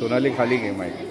सोनाली खाली घे माहिती.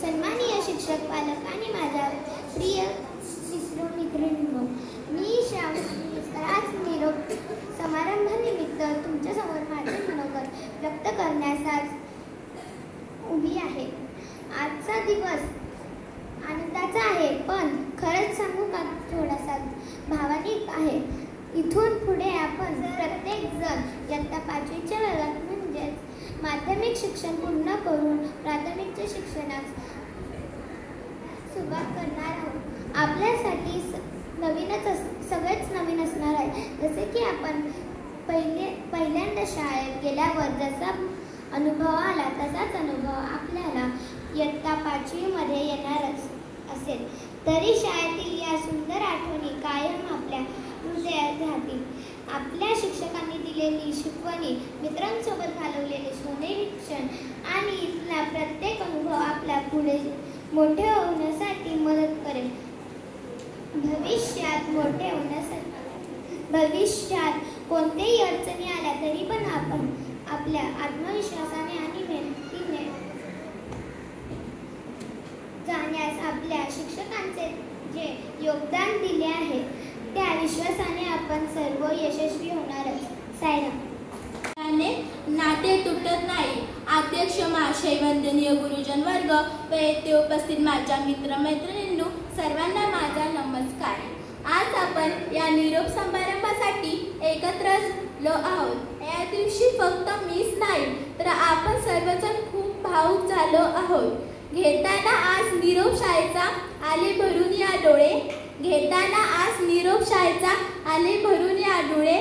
सन्माननीय शिक्षक, पालक आणि माझ्या प्रिय मित्रांनो, मी आज निरोप समारंभानिमित्त तुमच्यासमोर माझे मनोगत व्यक्त करण्यास उभी आहे. आजचा दिवस आनंदाचा आहे, पण खरंच सांगू का थोडासा भावनिक आहे. इथून पुढे आपण प्रत्येक जण इयत्ता 5वीच्या वर्गात म्हणजेच माध्यमिक शिक्षण पूर्ण करून प्राथमिकच्या शिक्षणास सुरुवात करणार आहोत. आपल्यासाठी सगळेच नवीन असणार आहे. जसे की आपण पहिल्यांदा शाळेत गेल्यावर जसा अनुभव आला तसाच अनुभव आपल्याला इयत्ता 5वीमध्ये येणार असेल. तरी शाळेतील या सुंदर आठवणी कायम आपल्या हृदयात राहतील. आपल्या शिक्षकांनी दिलेली शिकवणी, मित्रांसोबत घालवलेले सोनेरी क्षण आणि इथला प्रत्येक अनुभव आपल्या पुढे मोठे होण्यासाठी मदत करेल. भविष्यात कोणत्याही अडचणी आल्या तरी पण आपण आपल्या आत्मविश्वासाने आणि मेहनतीने जाण्यास आपल्या शिक्षकांचे जे योगदान दिले आहे त्या विश्वासाने आपण सर्व यशस्वी होणारच. सायराम. नाते तुटत नाही. अध्यक्ष महाशय, वंदनीय गुरुजन वर्ग व येथे उपस्थित माझ्या मित्रमैत्रिणींनो, सर्वांना माझा नमस्कार. आज आपण या निरोप समारंभासाठी एकत्रलो आहोत. या दिवशी फक्त मीच नाही तर आपण सर्वजण खूप भावुक झालो आहोत. घेताना आज निरोप शाळेचा आले भरून या डोळे. घेताना आज निरोप शाळेचा आले भरून या डोळे.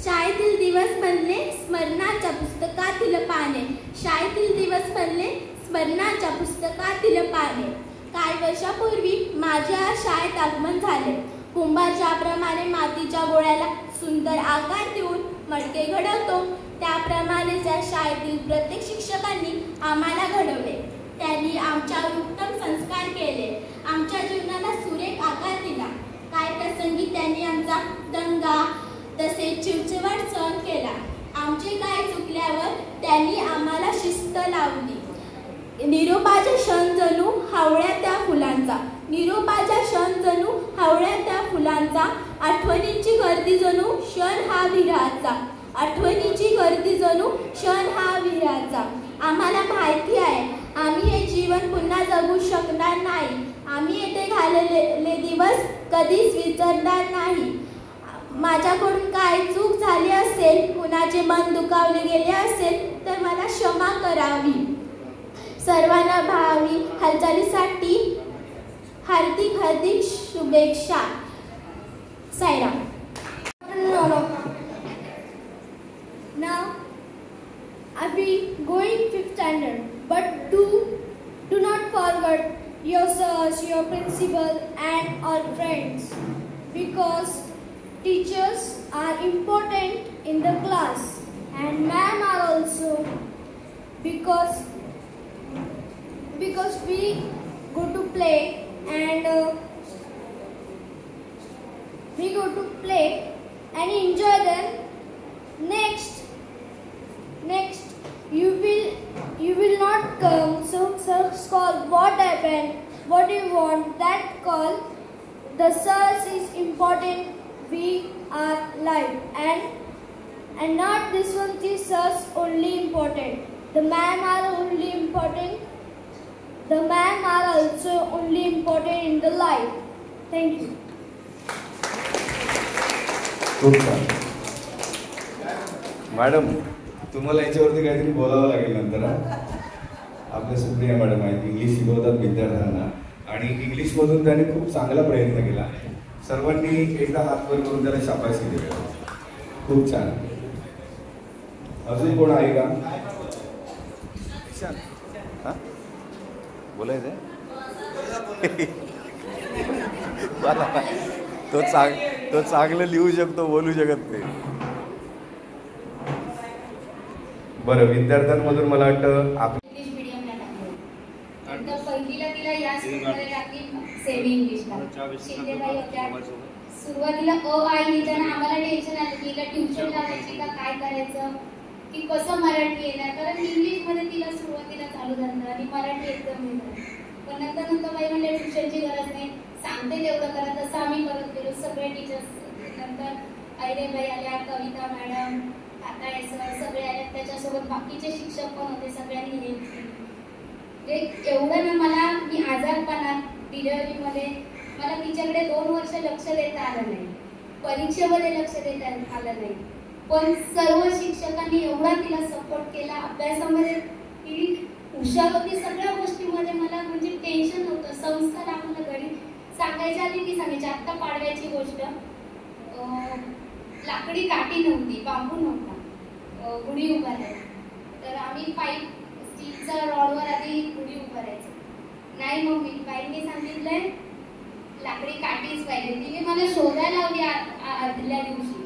शाळेतील दिवस बनले स्मरणाच्या पुस्तकातील पाने. शाळेतील दिवस बनले स्मरणाच्या पुस्तकातील पाने. काही वर्षापूर्वी माझ्या शाळेत आगमन झाले. कुंभार मातीच्या गोळ्याला सुंदर आकार देऊन मडके घडवतो त्याप्रमाणे त्या शाळेतील प्रत्येक शिक्षकांनी आम्हाला घडवले. त्यांनी आमच्यावर उत्तम संस्कार केले. आमच्या जीवनाला सुरेख आकार दिला. काही प्रसंगी त्यांनी आमचा दंगा तसेच चिवचिवाट सहन केला. आमचे काय चुकल्यावर त्यांनी आम्हाला शिस्त लावली. निरोपाचा क्षण जणू हावळ्या त्या फुलांचा, निरोपाचा क्षण जणू हावळ्या त्या फुलांचा, आठवणींची गर्दी जणू क्षण हा विरहाचा, आठवणीची गर्दी जणू क्षण हा विरहाचा. आम्हाला माहिती आहे आम्ही हे जीवन पुन्हा जगू शकणार नाही. आम्ही येथे घालवलेले दिवस कधीच विसरणार नाही. माझ्याकडून काय चूक झाली असेल, कुणाचे मन दुखावले गेले असेल तर मला क्षमा करावी. सर्वांना भावी हालचालीसाठी हार्दिक हार्दिक शुभेच्छा. Sairam. Now I'll be going 5th standard, but do not forget your sirs, your principal and all friends, because teachers are important in the class and ma'am are also, because we go to play and enjoy them. Next you will not come, so sirs call what happened, what you want, that call. The sirs is important, we are live and not this one is sirs only important. The ma'am are only important. The ma'am are also only important in the life. Thank you. Madam, तुम्हाला याच्यावरती काहीतरी बोलावं लागेल नंतर. आपल्या Supriya madam आहेत, English शिकवतात विद्यार्थ्यांना आणि इंग्लिशमधून त्यांनी खूप चांगला प्रयत्न केला. सर्वांनी एकदा हात वर करून त्याला शाबासकी दिली. खूप छान. अजून कोण आहे का? बोलायचं तो चांगलं लिहू शकतो, बोलू शकत नाही. बरं, विद्यार्थ्यांमधून मला वाटतं इंग्लिश मीडियमला टाकलं. नंतर पहिलीला तिला या स्कूलमध्ये टाकली सेमी इंग्लिशला. शिंदेबाई होत्या. सुरुवातीला आई लिहिताना आम्हाला टेन्शन आलं की तिला ट्युशन लावायची का काय करायचं, की कसं मराठी येणार, कारण इंग्लिशमध्ये तिला सुरुवातीला चालू झालं आणि मराठी एकदम येणार. पण नंतर बाई म्हणले ट्युशनची गरज नाही, सांगते तेवढं करा. तसं आम्ही करत गेलो. सगळे टीचर्स नंतर ऐरेबाई आल्या, कविता मॅडम, काकाळे सर सगळे आले. त्याच्यासोबत बाकीचे शिक्षक पण होते. सगळ्यांनी हेल्प केली. एवढं ना मला मी आजारपणात डिलिव्हरीमध्ये मला तिच्याकडे 2 वर्ष लक्ष देता आलं नाही, परीक्षेमध्ये लक्ष देता आलं नाही. पण सर्व शिक्षकांनी एवढा तिला सपोर्ट केला. अभ्यासामध्ये ती हुशार होती. सगळ्या गोष्टीमध्ये मला म्हणजे टेन्शन होतं. संस्कार आम्हाला घरी सांगायच्या आधी ती सांगायची. आत्ता पाडव्याची गोष्ट, लाकडी काठी नव्हती, बांबू नव्हता, गुढी उभारायची. तर आम्ही पाईप स्टीलच्या रॉडवर आधी गुढी उभारायचो. नाही मम्मी, बाईंनी सांगितलंय लाकडी काठीच पाहिजे. तिने मला शोधायला लावली आदल्या दिवशी.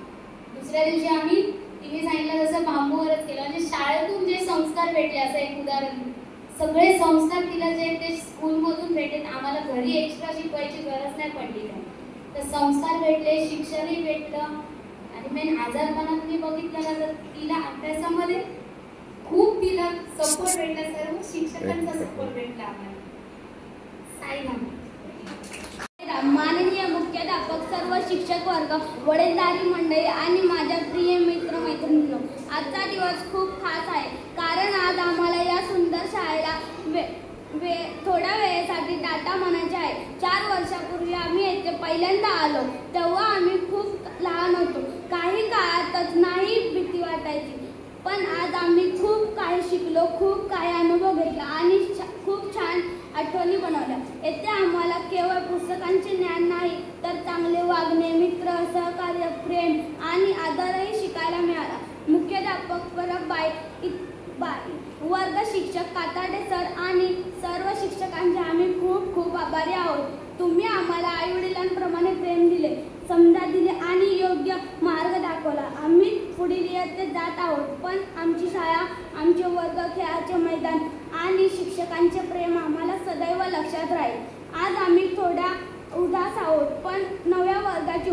दुसऱ्या दिवशी तिने सांगितलं तसं बांबूवरच केलं. म्हणजे शाळेतून जे संस्कार भेटले, असं एक उदाहरण. सगळे संस्कार तिला जे ते स्कूलमधून भेटले. आम्हाला घरी एक्स्ट्रा शिकवायची गरज नाही पडली काय. तर संस्कार भेटले, शिक्षणही भेटलं. आणि मेन आजारपणात मी बघितलं ना, तर तिला अभ्यासामध्ये खूप तिला सपोर्ट भेटला. सर्व शिक्षकांचा सपोर्ट भेटला आम्हाला. साईराम. माननीय मुख्याध्यापक, सर्व शिक्षक वर्ग, वडीलधारी मंडळी आणि माझ्या प्रिय मित्र मैत्रिणींनो, आजचा दिवस खूप खास आहे. कारण आज आम्हाला या सुंदर शाळेला थोड्या वेळेसाठी टाटा म्हणायचे आहे. 4 वर्षापूर्वी आम्ही येथे पहिल्यांदा आलो तेव्हा आम्ही खूप लहान होतो. काही काळातच नाही भीती वाटायची. पण आज आम्ही खूप काही शिकलो, खूप काही अनुभव घेतला आणि खूप छान आठवणी बनवल्या. येथे आम्हाला केवळ पुस्तकांचे ज्ञान नाही, तर चांगले वागणे, मित्र, सहकार्य, प्रेम आणि आदरही शिकायला मिळाला. मुख्याध्यापक परबबाई, वर्ग शिक्षक काताडे सर आणि सर्व शिक्षकांचे आम्ही खूप खूप आभारी आहोत. तुम्ही आम्हाला आईवडिलांप्रमाणे प्रेम दिले, समजा दिले आणि योग्य मार्ग दाखवला. आम्ही पुढील इयत्तेत जात आहोत, पण आमची शाळा, आमचे वर्ग, खेळाचे मैदान आणि शिक्षकांचे प्रेम आम्हाला सदैव लक्षात राहील. आज आम्ही थोडा उदास आहोत, पण नव्या वर्गाची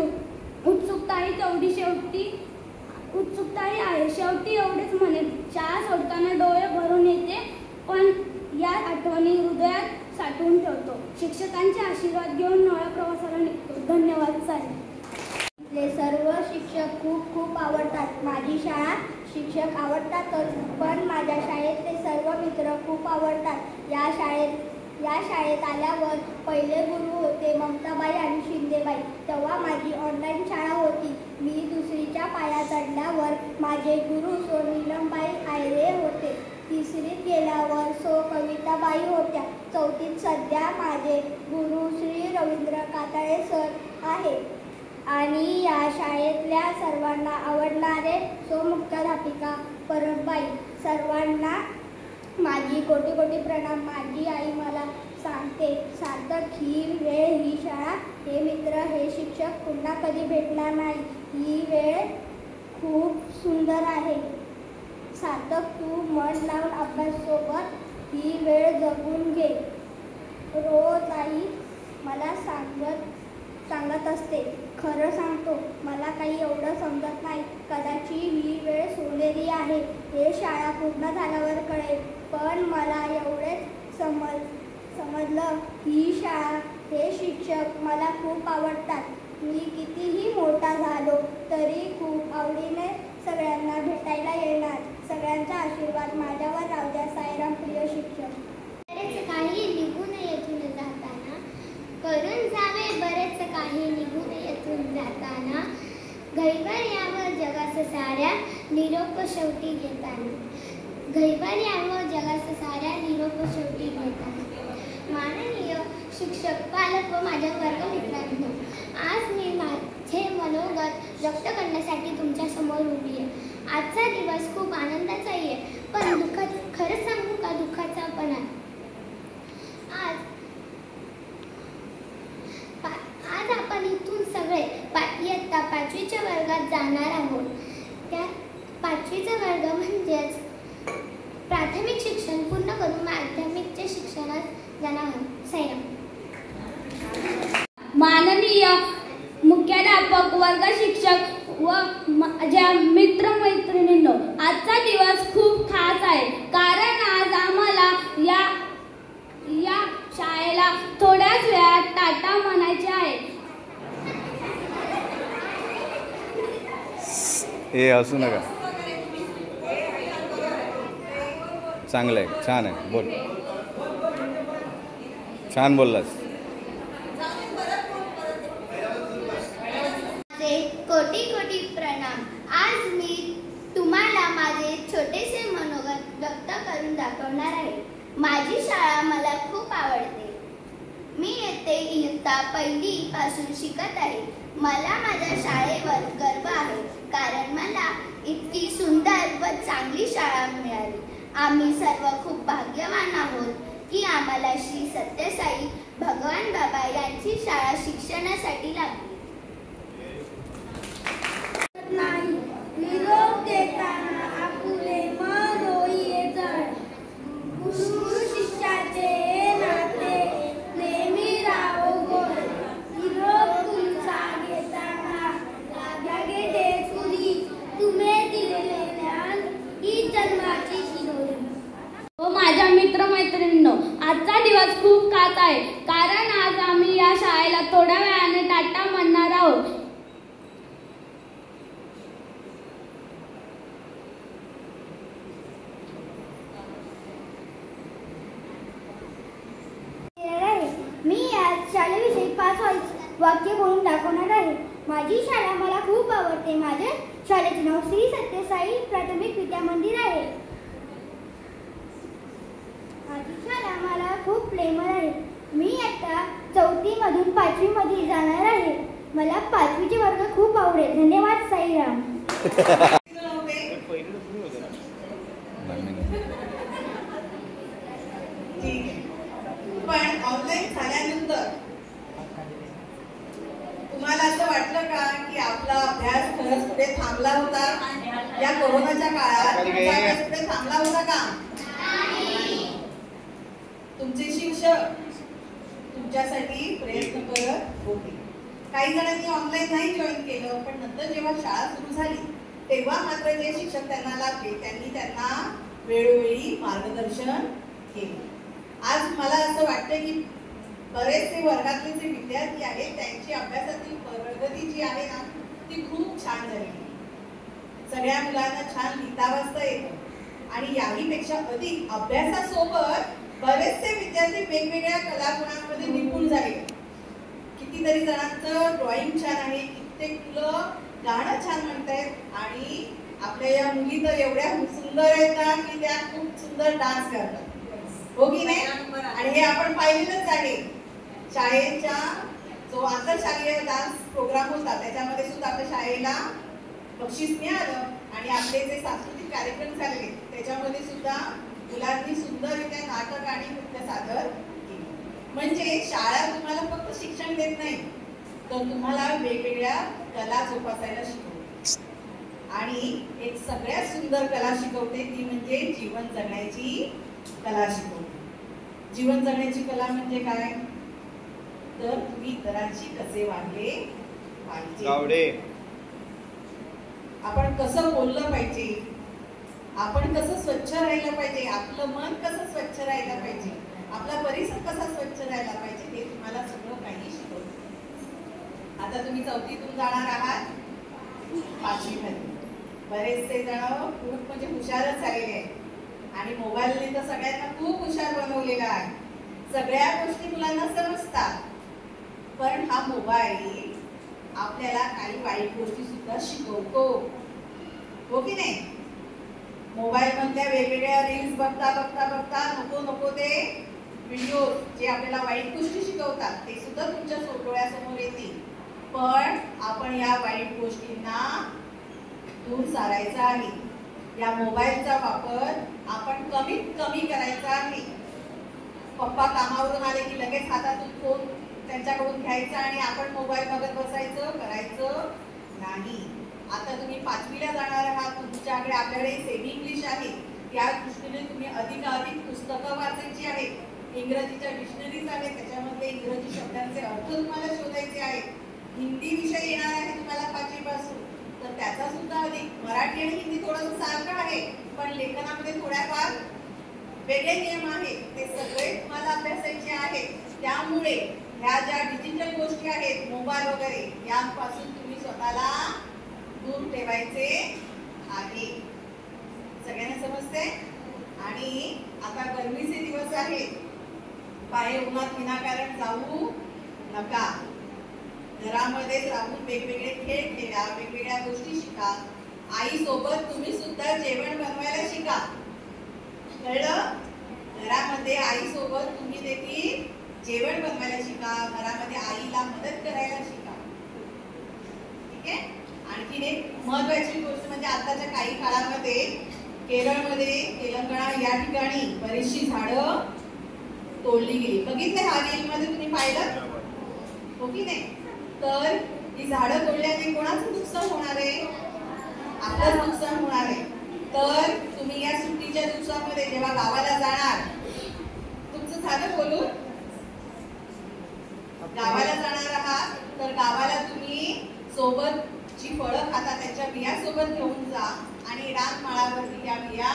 उत्सुकताही तेवढी शेवटी उत्सुकताही आहे. शेवटी एवढेच म्हणेन, शाळा सोडताना डोळे भरून येते, पण या आठवणी हृदयात साठवून ठेवतो. शिक्षकांचे आशीर्वाद घेऊन नव्या प्रवासाला निघतो. धन्यवाद साहेब. आपले सर्व शिक्षक खूप खूप आवडतात. माझी शाळा शिक्षक आवडतातच, पण माझ्या शाळेतले सर्व मित्र खूप आवडतात. या शाळेत आल्यावर पहिले गुरु होते ममताबाई आणि शिंदेबाई. तेव्हा माझी ऑनलाईन शाळा होती. मी दुसरीच्या पाया चढल्यावर माझे गुरु सो नीलमबाई आयरे होते. तिसरीत गेल्यावर सो कविताबाई होत्या. चौथीत सध्या माझे गुरु श्री रवींद्र काताळे सर आहे. आणि या शाळेतल्या सर्वांना आवडणारे सो मुख्याध्यापिका परतबाई. सर्वांना माझी कोटी कोटी प्रणाम. माझी आई मला सांगते सार्थक, ही वेळ, ही शाळा, हे मित्र, हे शिक्षक पुन्हा कधी भेटणार नाही. ही वेळ खूप सुंदर आहे. सार्थक, तू मन लावून अभ्यासासोबत ही वेळ जगून घे. रोज आई मला सांगत असते. खरं सांगतो, मला काही एवढं समजत नाही. कदाचित ही वेळ सोनेरी आहे, हे शाळा पूर्ण झाल्यावर कळेल. पण मला एवढेच समजलं, ही शाळा, हे शिक्षक मला खूप आवडतात. मी कितीही मोठा झालो तरी खूप आवडीने सगळ्यांना भेटायला येणार. सगळ्यांचा आशीर्वाद माझ्यावर राहू द्या. साईराम, प्रिय शिक्षक. बरेच काही निघून येथून जाताना, करून जावे बरेच काही निघून येथून जाताना, घैवर यावं जगास साऱ्या निरोप शेवटी घेताना. घैवर यावं जगास साऱ्या निरोप शेवटी घेताना. माननीय शिक्षक, पालक व माझ्या वर्ग मित्रांनो, आज मी माझे मनोगत व्यक्त करण्यासाठी तुमच्या समोर उभी आहे. आजचा दिवस खूप आनंदाचा आहे, पण खरंच सांगू का, दुःखाचा पण आहे. आज आपण इथून सगळे इयत्ता 5वीच्या वर्गात जाणार आहोत. त्या 5वीचा वर्ग म्हणजेच प्राथमिक शिक्षण पूर्ण करून माध्यमिकच्या शिक्षणात जाणार आहोत. साईराम. माननीय मुख्याध्यापक, वर्ग शिक्षक व माझ्या मित्रमैत्रिणींनो, आजचा दिवस खूप खास आहे, कारण आज आम्हाला या शाळेला थोड्याच वेळात टाटा म्हणायचे आहे. हे असू नका. चांगलं आहे, छान आहे, बोल. छान बोललास. कोटी कोटी प्रणाम. आज मी तुम्हाला माझे छोटेसे मनोगत व्यक्त करून दाखवणार आहे. माझी शाळा मला खूप आवडते. मी येथे इयत्ता 1ली पासून शिकत आहे. मला माझ्या शाळेवर गर्व आहे, कारण मला इतकी सुंदर व चांगली शाळा मिळाली. आम्ही सर्व खूप भाग्यवान आहोत की आम्हाला श्री सत्यसाई भगवान बाबा यांची शाळा शिक्षणासाठी लागली. नाही निरोप देताना आपुले मन होई जड. गुरु शिष्याचे नाते नेहमी राहो गोड. निरोप तुमचा घेताना लागे देसुरी. तुम्ही दिलेले ज्ञान ही जन्माची शिदोरी. व माझ्या मित्रमैत्रिणींनो, आजचा दिवस खूप खास आहे, कारण आज आम्ही या शाळेला थोड्या वेळाने टाटा म्हणणार आहोत. मी आज शाळेविषयी 5 वाक्य बोलून दाखवणार आहे. माझी शाळा मला खूप आवडते. माझ्या शाळेचे नाव श्री सत्यसाई प्राथमिक विद्या मंदिर आहे. माझी शाळा मला खूप प्रेमळ आहे. मी आता 4थी मधून 5वी मध्ये जाणार आहे. मला 5वीचे वर्ग खूप आवडेल. धन्यवाद. साईराम. पण ऑनलाईन झाल्यानंतर तुम्हाला असं वाटलं का की आपला अभ्यास खरंच पुढे थांबला होता? या कोरोनाच्या काळात तुमचा अभ्यास पुढे थांबला होता का? तुमचे शिक्षक तुमच्यासाठी प्रयत्न करत होते. काही जणांनी ऑनलाईन नाही जॉईन केलं, पण नंतर जेव्हा शाळा सुरू झाली तेव्हा मात्र जे शिक्षक त्यांना लागले त्यांनी त्यांना वेळोवेळी मार्गदर्शन केले. आज मला असं वाटतं की बरेचसे वर्गातले जे विद्यार्थी आहेत त्यांची अभ्यासातील प्रगती जी आहे ना ती खूप छान झाली. सगळ्या मुलांना छान लिहिता वाचता येतं आणि याहीपेक्षा अधिक अभ्यासासोबत बरेचसे विद्यार्थी वेगवेगळ्या कलागुणांमध्ये निपुण झाले. कितीतरी जणांचं ड्रॉइंग छान आहे, कित्येक मुलं गाणं छान म्हणतायत आणि आपल्या या मुली तर एवढ्या सुंदर आहेत ना की त्या खूप सुंदर डान्स करतात, हो की नाही? आणि हे आपण पाहिलेलंच आहे. शाळेच्या जो आंतरशालेय डान्स प्रोग्राम होता त्याच्यामध्ये सुद्धा आपल्या शाळेला बक्षीस मिळालं आणि आपले जे सांस्कृतिक कार्यक्रम झाले त्याच्यामध्ये सुद्धा मुलांनी सुंदररित्या नाटक आणि नृत्य सादर केले. म्हणजे शाळा तुम्हाला फक्त शिक्षण देत नाही तर तुम्हाला वेगवेगळ्या कला जोपासायला शिकवते आणि एक सगळ्यात सुंदर कला शिकवते ती म्हणजे जीवन जगण्याची कला शिकवते. जीवन जगण्याची कला म्हणजे काय तर तुम्ही इतरांशी कसे वागले पाहिजे, आपण कसं बोललं पाहिजे, आपण कसं स्वच्छ राहिलं पाहिजे, आपलं मन कसं स्वच्छ राहिलं पाहिजे, आपला परिसर कसा स्वच्छ राहिला पाहिजे हे तुम्हाला सगळं काही शिकवतं. आता तुम्ही 4थीतून जाणार आहात 5वीमध्ये. बरेचसे जण खूप म्हणजे हुशारच झालेले आहेत आणि मोबाईलने तर सगळ्यांना खूप हुशार बनवलेला आहे. सगळ्या गोष्टी मुलांना समजतात पण हा मोबाईल आपल्याला काही वाईट गोष्टी सुद्धा शिकवतो, हो की नाही? मोबाईल मधल्या वेगवेगळ्या रील्स बघता बघता बघता नको ते व्हिडिओ जे आपल्याला वाईट गोष्टी शिकवतात ते सुद्धा तुमच्या डोळ्यासमोर येतील. पण आपण या वाईट गोष्टींना दूर सारायचा आहे. या मोबाईलचा वापर आपण कमीत कमी करायचा आहे. पप्पा कामावरून आले की लगेच हातातून फोन त्यांच्याकडून घ्यायचा आणि आपण मोबाईल बघत बसायचं करायचं नाही. आता तुम्ही 5वीला जाणार आहात, तुमच्याकडे आपल्याकडे सेमी इंग्लिश आहे, त्या दृष्टीने तुम्ही अधिकाधिक पुस्तकं वाचायची आहेत. इंग्रजीच्या डिक्शनरीज आहेत त्याच्यामध्ये इंग्रजी शब्दांचे अर्थ तुम्हाला शोधायचे आहेत. हिंदी विषय येणार आहे तुम्हाला 5वी पासून तर त्याचा सुद्धा अधिक. मराठी आणि हिंदी थोडंसं सारखं आहे पण लेखनामध्ये थोड्याफार वेगळे नियम आहेत, ते सगळे तुम्हाला अभ्यासायचे आहेत. त्यामुळे ह्या ज्या डिजिटल गोष्टी आहेत मोबाईल वगैरे यापासून तुम्ही स्वतःला दूर ठेवायचे आहे. सगळ्यांना समजते? आणि आता गरमीचे दिवस आहेत, बाहेर उन्हात विनाकारण जाऊ नका. घरामध्येच राहून वेगवेगळे खेळ खेळा, वेगवेगळ्या गोष्टी शिका. आई सोबत तुम्ही सुद्धा जेवण बनवायला शिका, कळलं? घरामध्ये आई सोबत तुम्ही देखील जेवण बनवायला शिका, घरामध्ये आईला मदत करायला शिका, ठीक आहे? आणखीन एक महत्वाची गोष्ट म्हणजे आताच्या काही काळामध्ये केरळमध्ये, तेलंगणा या ठिकाणी बरीचशी झाडं तोडली गेली. बघितलं हा रीलमध्ये तुम्ही पाहिलं, हो की नाही? तर ही झाडं तोडल्याने कोणाचं नुकसान होणार आहे? आपलंच नुकसान होणार आहे. तर तुम्ही या सुट्टीच्या दिवसामध्ये जेव्हा गावाला जाणार, तुमचं झालं बोलून, गावाला जाणार आहात तर गावाला तुम्ही सोबत जी फळं खाता त्याच्या बिया सोबत घेऊन जा आणि रानमाळावरती या बिया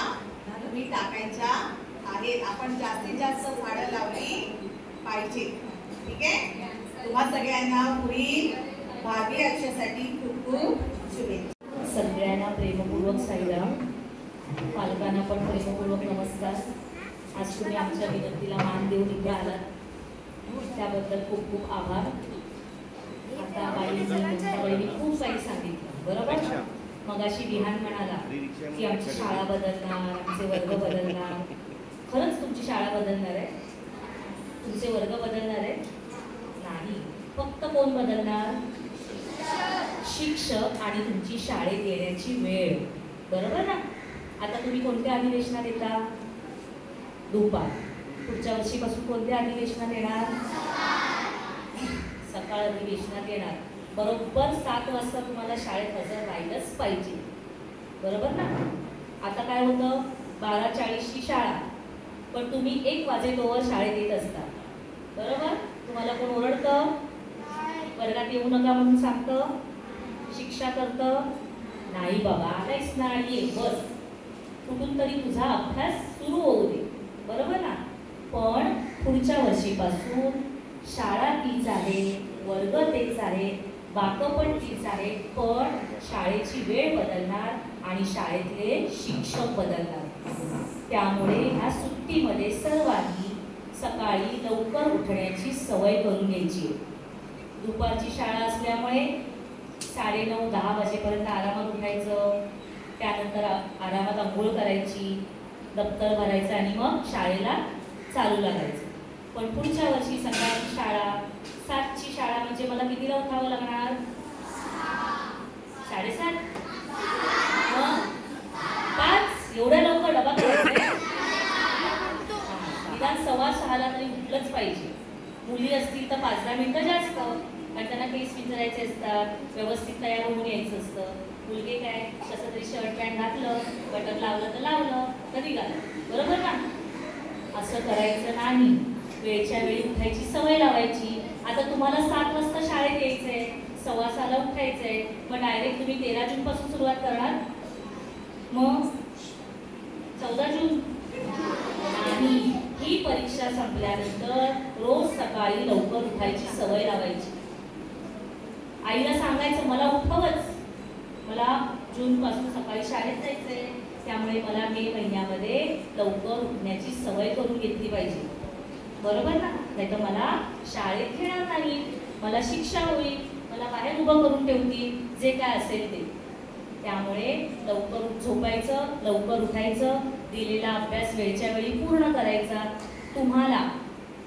तुम्ही टाकायच्या आहेत. आपण जास्तीत जास्त झाडं लावली पाहिजे, ठीक आहे? तुम्हा सगळ्यांना पुढील भावी आयुष्यासाठी खूप खूप शुभेच्छा. सगळ्यांना प्रेमपूर्वक साईराम, पालकांना पण प्रेमपूर्वक नमस्कार. आज तुम्ही आमच्या विनंतीला मान देऊन इथे आलात त्याबद्दल खूप खूप आभार. आता बाईंनी खूप काही सांगितलं, बरोबर? मगाशी विहान म्हणाला की आमची शाळा बदलणार, आमचे वर्ग बदलणार. खरंच तुमची शाळा बदलणार आहे, तुमचे वर्ग बदलणार आहे? नाही. फक्त कोण बदलणार? शिक्षक आणि तुमची शाळेत येण्याची वेळ, बरोबर ना? आता तुम्ही कोणत्या अधिवेशनात येता? दुपार. पुढच्या वर्षीपासून कोणत्या अधिवेशनात येणार? सकाळ अधिवेशनात येणार. बरोबर 7 वाजता तुम्हाला शाळेत हजर राहिलंच पाहिजे, बरोबर ना? आता काय होतं, 12:40ची शाळा पण तुम्ही 1 वाजेतोवर शाळेत येत असता, बरोबर? तुम्हाला कोण ओरडतं? वर्गात येऊ नका म्हणून सांगतं? शिक्षा करतं? नाही बाबा काहीच नाही, बस कुठून तरी तुझा अभ्यास सुरू होऊ दे, बरोबर ना? पण पुढच्या वर्षीपासून शाळा तीच आहे, वर्ग तेच आहे, बाकं पण तीच आहे, पण शाळेची वेळ बदलणार आणि शाळेतले शिक्षक बदलणार. त्यामुळे ह्या सुट्टीमध्ये सर्वांनी सकाळी लवकर उठण्याची सवय करून घ्यायची. दुपारची शाळा असल्यामुळे 9:30-10 वाजेपर्यंत आरामात उठायचं, त्यानंतर आरामात अंघोळ करायची, दप्तर भरायचं आणि मग शाळेला चालू लागायचं. पण पुढच्या वर्षी सकाळची शाळा, 7ची शाळा म्हणजे मला कितीला उठावं लागणार? 7:30? 5? एवढ्या लवकर डबा करायचा? निदान 5:15ला तरी उठलंच पाहिजे. मुली असतील तर 5-10 मिनिटं जास्त, कारण त्यांना केस विचारायचे असतात, व्यवस्थित तयार होऊन यायचं असतं. मुलगे काय कसं तरी शर्ट पॅन्ट घातलं, बटन लावलं तर लावलं, कधी घाललं, बरोबर ना? असं करायचं नाही. वेळच्या वेळी उठायची सवय लावायची. आता तुम्हाला 7 वाजता शाळेत यायचंय, 6:15ला उठायचंय, मग डायरेक्ट तुम्ही 13 जून पासून सुरुवात करणार? मग 14 जून नाही. ही परीक्षा संपल्यानंतर रोज सकाळी लवकर उठायची सवय लावायची. आईला सांगायचं मला उठवच, मला जून पासून सकाळी शाळेत जायचंय, त्यामुळे मला मे महिन्यामध्ये लवकर उठण्याची सवय करून घेतली पाहिजे, बरोबर ना? नाही तर मला शाळेत घेणार नाही, मला शिक्षा होईल, मला बाहेर उभं करून ठेवतील, जे काय असेल ते. त्यामुळे लवकर झोपायचं, लवकर उठायचं, दिलेला अभ्यास वेळच्या वेळी पूर्ण करायचा. तुम्हाला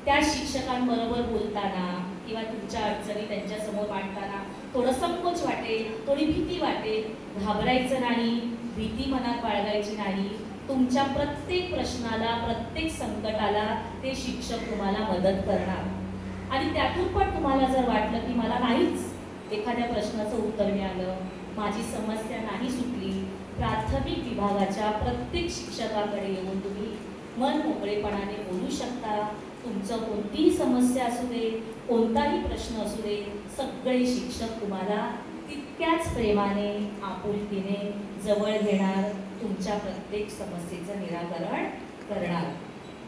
त्या शिक्षकांबरोबर बोलताना किंवा तुमच्या अडचणी त्यांच्यासमोर मांडताना थोडं संकोच वाटेल, थोडी भीती वाटेल, घाबरायचं नाही, भीती मनात बाळगायची नाही. तुमच्या प्रत्येक प्रश्नाला, प्रत्येक संकटाला ते शिक्षक तुम्हाला मदत करणार. आणि त्यातून पण तुम्हाला जर वाटलं की मला नाहीच एखाद्या प्रश्नाचं उत्तर मिळालं, माझी समस्या नाही सुटली, प्राथमिक विभागाच्या प्रत्येक शिक्षकाकडे येऊन तुम्ही मन मोकळेपणाने बोलू शकता. तुमचं कोणतीही समस्या असू दे, कोणताही प्रश्न असू दे, सगळे शिक्षक तुम्हाला तितक्याच प्रेमाने, आपुलकीने जवळ घेणार, तुमच्या प्रत्येक समस्येचं निराकरण करणार.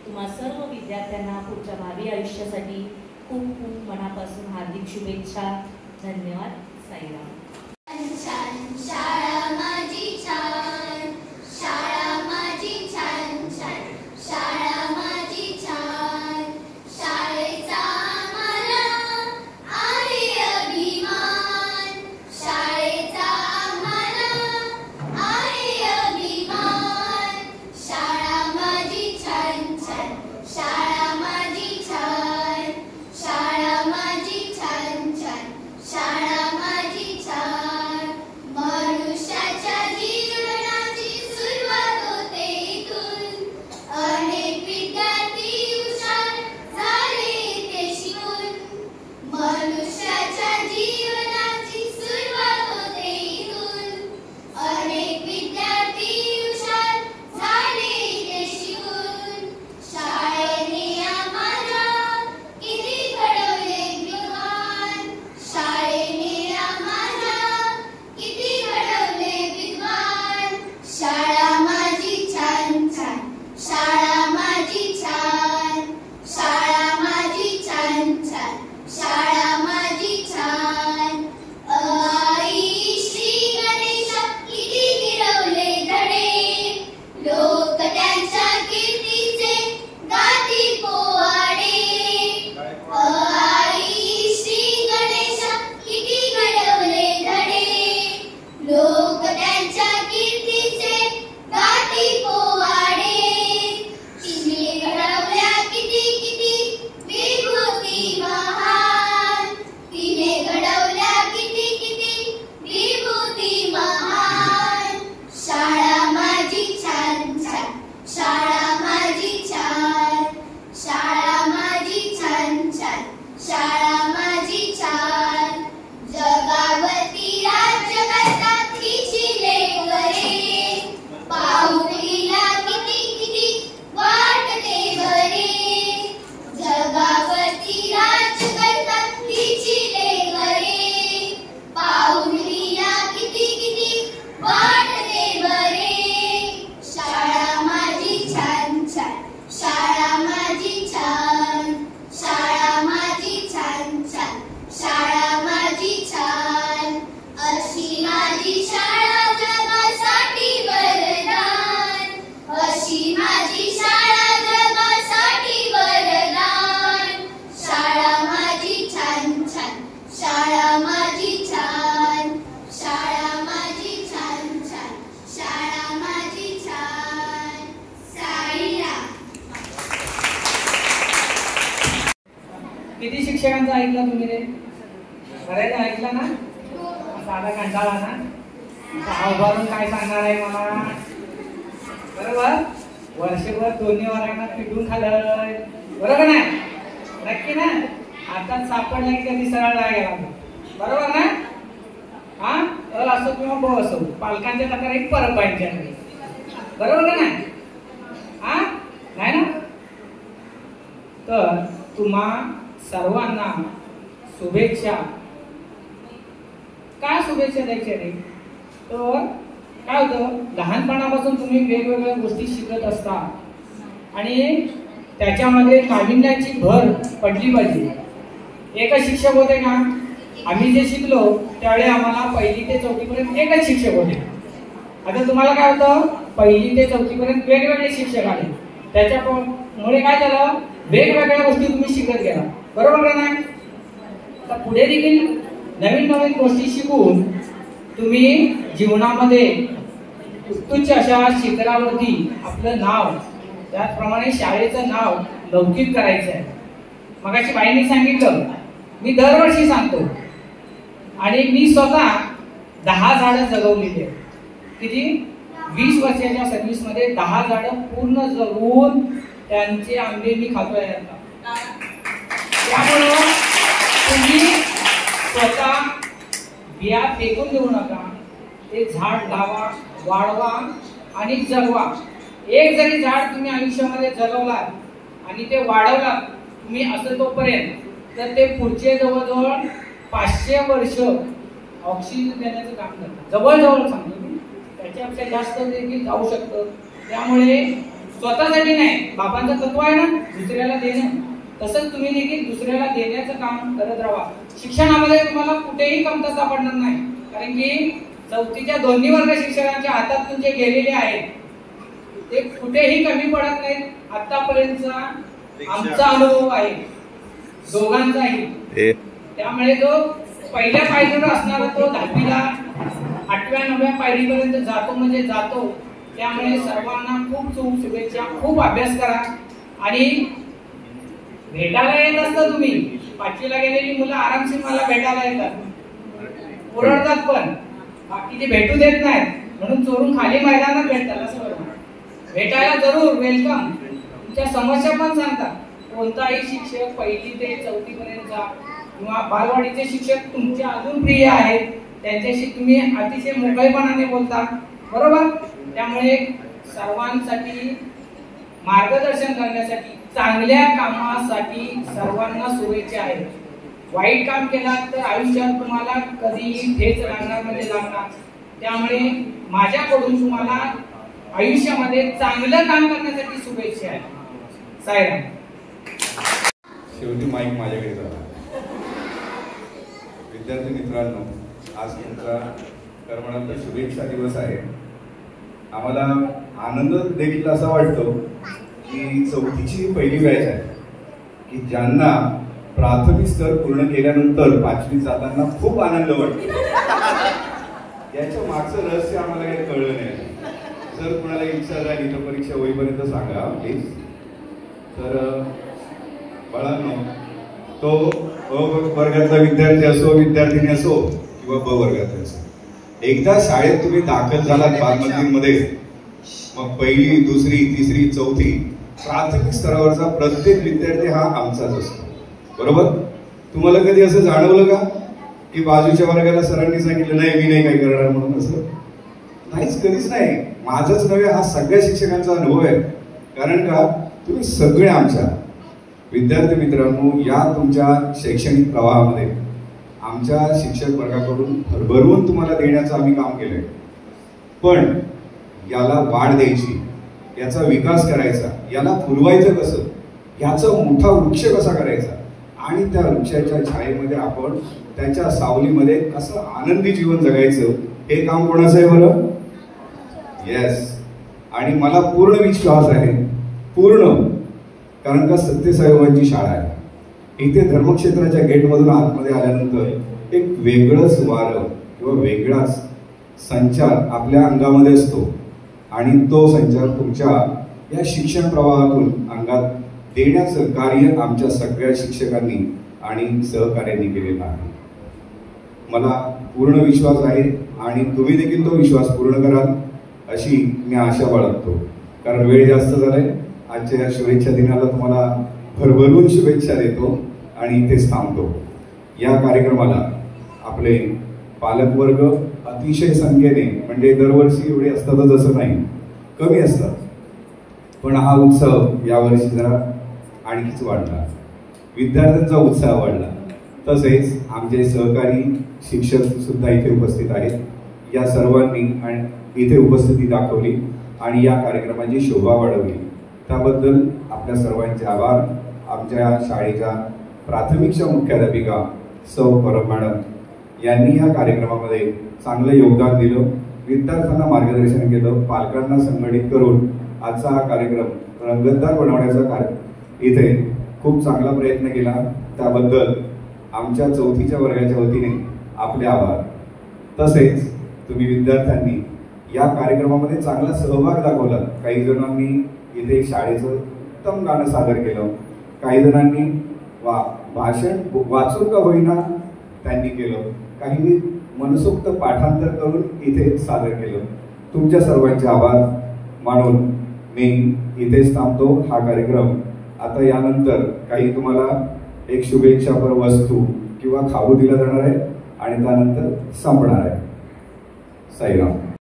तुम्हा सर्व विद्यार्थ्यांना पुढच्या भावी आयुष्यासाठी खूप खूप मनापासून हार्दिक शुभेच्छा. धन्यवाद. साईराम. शाळा माझी छान, शाळा माझी छान छान, शाळा माझी छान, शाळेचा मला आहे अभिमान, शाळेचा मला आहे अभिमान, शाळा माझी छान छान, शाळा माझी छान, शाळा माझी छान छान, शाळा माझी छान. शिक्षकांचं ऐकलं तुम्ही रे? बऱ्याच ऐकलं ना? साधा कंटाळा ना? उभारून काय सांगणार आहे मला? बरोबर, वर्षभर दोन्ही वर्गांना पिटून खाल्लंय, बरोबर ना? नक्की ना? आता सापडला की कधी सरळ नाही गेला, बरोबर ना? हा, अल असो किंवा ब असो, पालकांच्या तक्रारी परत पाहिजे, बरोबर का नाही? हा, नाही ना? तर तुम्हा सर्वांना शुभेच्छा. काय शुभेच्छा द्यायच्या रे? तर काय होतं, लहानपणापासून तुम्ही वेगवेगळ्या गोष्टी शिकत असता आणि त्याच्यामध्ये नाविन्याची भर पडली पाहिजे. एकच शिक्षक होते का? आम्ही जे शिकलो त्यावेळी आम्हाला 1ली ते 4थी पर्यंत एकच शिक्षक होते. आता तुम्हाला काय होतं, 1ली ते 4थी पर्यंत वेगवेगळे शिक्षक आले. त्याच्यामुळे काय झालं, वेगवेगळ्या गोष्टी तुम्ही शिकत गेला, बरोबर का नाही? आता पुढे देखील नवीन नवीन गोष्टी शिकून तुम्ही जीवनामध्ये उत्तुच्च अशा शिखरावरती आपलं नाव, त्याचप्रमाणे शाळेचं नाव लौकिक करायचं आहे. मगाशी बाईंनी सांगितलं, मी दरवर्षी सांगतो आणि मी स्वतः 10 झाडं जगवलेली आहेत. किती? 20 वर्षाच्या सर्व्हिस मध्ये 10 झाडं पूर्ण जगवून त्यांचे आंबे मी खातोय आता. त्यामुळं तुम्ही स्वतः बिया फेकून देऊ नका, ते झाड लावा, वाढवा आणि जगवा. एक जरी झाड तुम्ही आयुष्यामध्ये जगवलात आणि ते वाढवलात तुम्ही असं तोपर्यंत, तर ते पुढचे जवळजवळ 500 वर्ष ऑक्सिजन देण्याचं काम करतात. जवळजवळ सांगतो मी, त्याच्यापेक्षा जास्त देखील जाऊ शकतं. त्यामुळे स्वतःसाठी नाही, बाबांचं तत्व आहे ना, दुसऱ्याला देणं, तसंच तुम्ही देखील दुसऱ्याला देण्याचं काम करत राहा. शिक्षणामध्ये तुम्हाला कुठेही कमतरता सापडणार नाही, कारण की 4थीच्या दोन्ही वर्ग शिक्षकांच्या हातातून जे गेलेले आहेत ते कुठेही कमी पडत नाहीत. आतापर्यंतचा आमचा अनुभव आहे दोघांचाही. त्यामुळे जो पहिल्या पायरीवर असणारा तो 10वीला 8व्या 9व्या पायरीपर्यंत जातो म्हणजे जातो. त्यामुळे सर्वांना खूप शुभेच्छा. खूप अभ्यास करा आणि भेटायला येत असतं तुम्ही. 5वीला गेलेली मुलं आरामशीर मला भेटायला येतात, ओरडतात, पण बाकीचे भेटू देत नाहीत म्हणून चोरून खाली मैदानात भेटतात. असं भेटायला जरूर वेलकम. तुमच्या समस्या पण सांगतात. कोणताही शिक्षक 1ली ते 4थी पर्यंतचा किंवा बालवाडीचे शिक्षक तुमचे अजून प्रिय आहेत, त्यांच्याशी तुम्ही अतिशय मोकळेपणाने बोलता, बरोबर? त्यामुळे सर्वांसाठी मार्गदर्शन करण्यासाठी, चांगल्या कामासाठी सर्वांना शुभेच्छा आहेत. वाईट काम केलात तर आयुष्यात तुम्हाला कधीही ठेच लागणार म्हणजे लागणार. त्यामुळे माझ्याकडून तुम्हाला आयुष्यामध्ये चांगलं काम करण्यासाठी शुभेच्छा आहेत. सायराम. शेवटी माईक माझ्याकडे झाला. विद्यार्थी मित्रांनो, आज तुमचा कर्मणाचा शुभेच्छा दिवस आहे. आम्हाला आनंद देखील असा वाटतो की 4थीची पहिली बॅच आहे की ज्यांना प्राथमिक स्तर पूर्ण केल्यानंतर 5वीत जाताना खूप आनंद वाटतो. याच्या मागचं रहस्य आम्हाला काही कळलं नाही. जर कुणाला इच्छा झाली तर परीक्षा होईपर्यंत सांगा प्लीज. तर बाळांनो, तो अ वर्गातला विद्यार्थी असो, विद्यार्थिनी असो किंवा ब वर्गातला असो, एकदा शाळेत तुम्ही दाखल झालात बालमंदिरमध्ये, मग 1ली, 2री, 3री, 4थी प्राथमिक स्तरावरचा प्रत्येक विद्यार्थी हा आमचाच असतो, बरोबर? तुम्हाला कधी असं जाणवलं का की बाजूच्या वर्गाला सरांनी सांगितलं नाही मी नाही काय करणार म्हणून? असं नाहीच, कधीच नाही. माझंच नव्हे, हा सगळ्या शिक्षकांचा अनुभव आहे. कारण का, तुम्ही सगळे आमच्या विद्यार्थी मित्रांनो या तुमच्या शैक्षणिक प्रवाहामध्ये आमच्या शिक्षक वर्गाकडून भरभरून तुम्हाला देण्याचं आम्ही काम केलंय. पण याला वाढ द्यायची, याचा विकास करायचा, याला फुलवायचं कसं, याचा मोठा वृक्ष कसा करायचा आणि त्या वृक्षाच्या छायेमध्ये आपण त्याच्या सावलीमध्ये कसं आनंदी जीवन जगायचं, हे काम कोणाचं आहे बरं? येस. आणि मला पूर्ण विश्वास आहे, पूर्ण, कारण का सत्यसाईबाबांची शाळा आहे. इथे धर्मक्षेत्राच्या गेटमधून आतमध्ये आल्यानंतर एक वेगळंच वारं किंवा वेगळाच संचार आपल्या अंगामध्ये असतो आणि तो संचार तुमच्या या शिक्षण प्रवाहातून अंगात देण्याचं कार्य आमच्या सगळ्या शिक्षकांनी आणि सहकार्याने केलेला आहे. मला पूर्ण विश्वास आहे आणि तुम्ही देखील तो विश्वास पूर्ण कराल अशी मी आशा बाळगतो. कारण वेळ जास्त झालाय. आजच्या या शुभेच्छा दिनाला तुम्हाला भरभरून शुभेच्छा देतो आणि इथेच थांबतो. या कार्यक्रमाला आपले पालकवर्ग अतिशय संख्येने, म्हणजे दरवर्षी एवढे असतातच असं नाही, कमी असतात, पण हा उत्सव यावर्षी जरा आणखीच वाढला. विद्यार्थ्यांचा उत्साह वाढला. तसेच आमचे सहकारी शिक्षक सुद्धा इथे उपस्थित आहेत. या सर्वांनी इथे उपस्थिती दाखवली आणि या कार्यक्रमाची शोभा वाढवली. त्याबद्दल आपल्या सर्वांचे आभार. आमच्या शाळेच्या प्राथमिकच्या मुख्याध्यापिका सौ परब मॅडम यांनी या कार्यक्रमामध्ये चांगलं योगदान दिलं, विद्यार्थ्यांना मार्गदर्शन केलं, पालकांना संघटित करून आजचा हा कार्यक्रम रंगतदार बनवण्याचा इथे खूप चांगला प्रयत्न केला. त्याबद्दल आमच्या 4थीच्या वर्गाच्या वतीने आपले आभार. तसेच तुम्ही विद्यार्थ्यांनी या कार्यक्रमामध्ये चांगला सहभाग दाखवला. काही जणांनी इथे शाळेचं उत्तम गाणं सादर केलं, काही जणांनी भाषण वाचून का होईना त्यांनी केलं, काहींनी मनसोक्त पाठांतर करून इथे सादर केलं. तुमच्या सर्वांचे आभार मानून मी इथेच थांबतो. हा कार्यक्रम आता यानंतर काही तुम्हाला एक शुभेच्छापर वस्तू किंवा खाऊ दिला जाणार आहे आणि त्यानंतर संपणार आहे. साईराम.